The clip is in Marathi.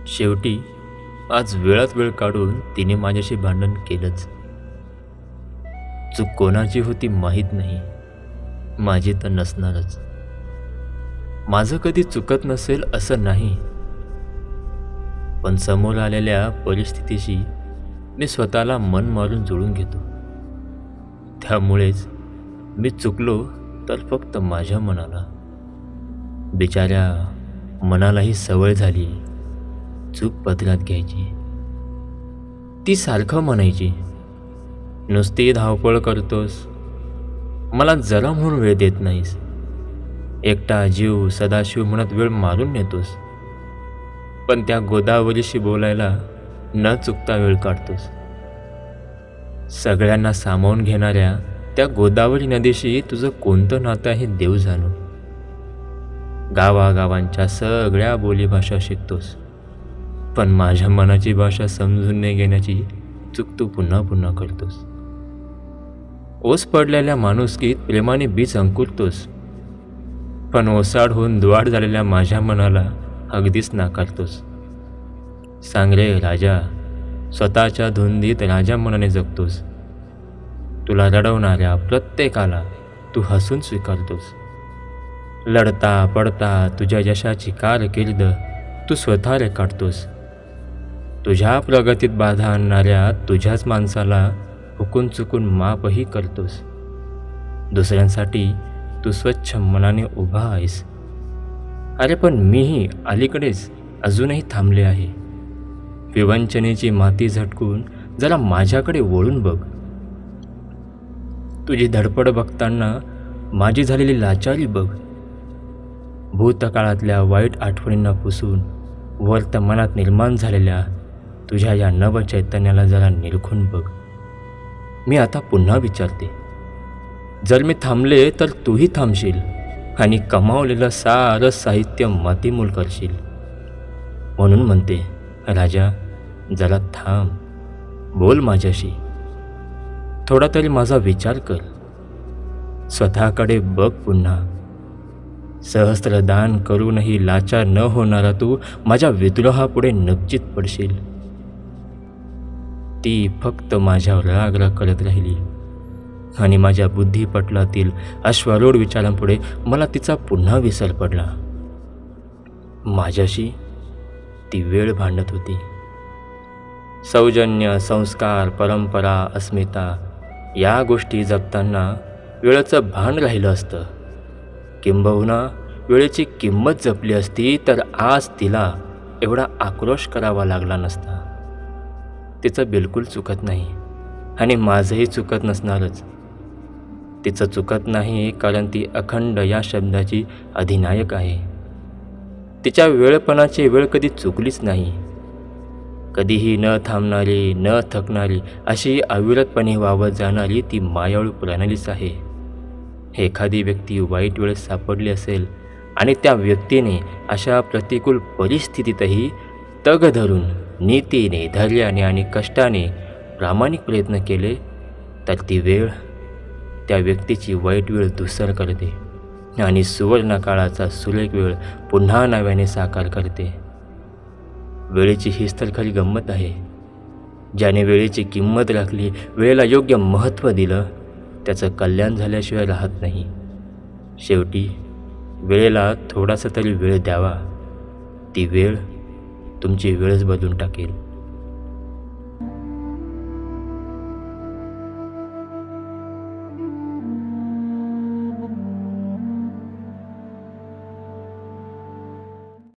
शेवटी आज वेळात वेळ काढून तिने माझ्याशी भांडण केलंच. चूक कोणाची होती माहीत नाही, माझी तर नसणारच. माझं कधी चुकत नसेल असं नाही, पण समोर आलेल्या परिस्थितीशी मी स्वतःला मन मारून जुळून घेतो. त्यामुळेच मी चुकलो तर फक्त माझ्या मनाला, बिचाऱ्या मनालाही सवय झाली चूक पदरात घ्यायची. ती सारखं म्हणायची, नुसती धावपळ करतोस, मला जरा म्हणून वेळ देत नाहीस, एकटा जीव सदाशिव म्हणत वेळ मारून नेतोस, पण त्या गोदावरीशी बोलायला न चुकता वेळ काढतोस. सगळ्यांना सामावून घेणाऱ्या त्या गोदावरी नदीशी तुझं कोणतं नातं आहे देव जाणो. गावागावांच्या सगळ्या बोलीभाषा शिकतोस, पण माझ्या मनाची भाषा समजून न घेण्याची चूक तू पुन्हा पुन्हा करतोस. ओस पडलेल्या माणुसकीत प्रेमाने बीज अंकुरतोस, पण ओसाड होऊन द्वाड झालेल्या माझ्या मनाला अगदीच नाकारतोस. सांग रे राजा, स्वतःच्या धुंदीत राजा मनाने जगतोस. तुला रडवणाऱ्या प्रत्येकाला तू हसून स्वीकारतोस. लढता पडता तुझ्या यशाची कारकीर्द तू स्वतः रेखाटतोस. तुझ्या प्रगतीत बाधा आणणाऱ्या तुझ्याच माणसाला हुकून चुकून माफही करतोस. दुसऱ्यांसाठी तू स्वच्छ मनाने उभा आहेस. अरे पण मीही अलीकडेच अजूनही थांबले आहे. विवंचनेची माती झटकून जरा माझ्याकडे वळून बघ. तुझी धडपड बघताना माझी झालेली लाचारी बघ. भूतकाळातल्या वाईट आठवणींना पुसून वर्तमानात निर्माण झालेल्या तुझ्या या नवचैतन्याला जरा निरखून बघ. मी आता पुन्हा विचारते, जर मी थांबले तर तूही थांबशील आणि कमावलेलं सारं साहित्य मातीमोल करशील. म्हणून म्हणते, राजा जरा थांब, बोल माझ्याशी, थोडा तरी माझा विचार कर. स्वतःकडे बघ पुन्हा. सहस्त्रदान करूनही लाचार न होणारा तू माझ्या विद्रोहापुढे नक्कीच पडशील. ती फक्त माझ्यावर राग करत राहिली आणि माझ्या बुद्धिपटलातील अश्वारूढ विचारांपुढे मला तिचा पुन्हा विसर पडला. माझ्याशी ती वेळ भांडत होती. सौजन्य, संस्कार, परंपरा, अस्मिता या गोष्टी जपताना वेळेचं भान राहिलं असतं. किंबहुना वेळेची किंमत जपली असती तर आज तिला एवढा आक्रोश करावा लागला नसता. तिचं बिलकुल चुकत नाही आणि माझंही चुकत नसणारच. तिचं चुकत नाही कारण ती अखंड या शब्दाची अधिनायक आहे. तिच्या वेळपणाची वेळ कधी चुकलीच नाही. कधीही न थांबणारी, न थकणारी, अशी अविरतपणे वावत जाणारी ती मायाळू प्रणालीच आहे. एखादी व्यक्ती वाईट वेळेत सापडली असेल आणि त्या व्यक्तीने अशा प्रतिकूल परिस्थितीतही तग धरून नीतीने, धैर्याने आणि कष्टाने प्रामाणिक प्रयत्न केले तर ती वेळ त्या व्यक्तीची वाईट वेळ धूसर करते आणि सुवर्णकाळाचा सुरेख वेळ पुन्हा नव्याने साकार करते. वेळेची हीच तर खरी गंमत आहे. ज्याने वेळेची किंमत राखली, वेळेला योग्य महत्त्व दिलं, त्याचं कल्याण झाल्याशिवाय राहत नाही. शेवटी वेळेला थोडासा तरी वेळ द्यावा. ती वेळ तुमची वेळच बदलून टाकेल.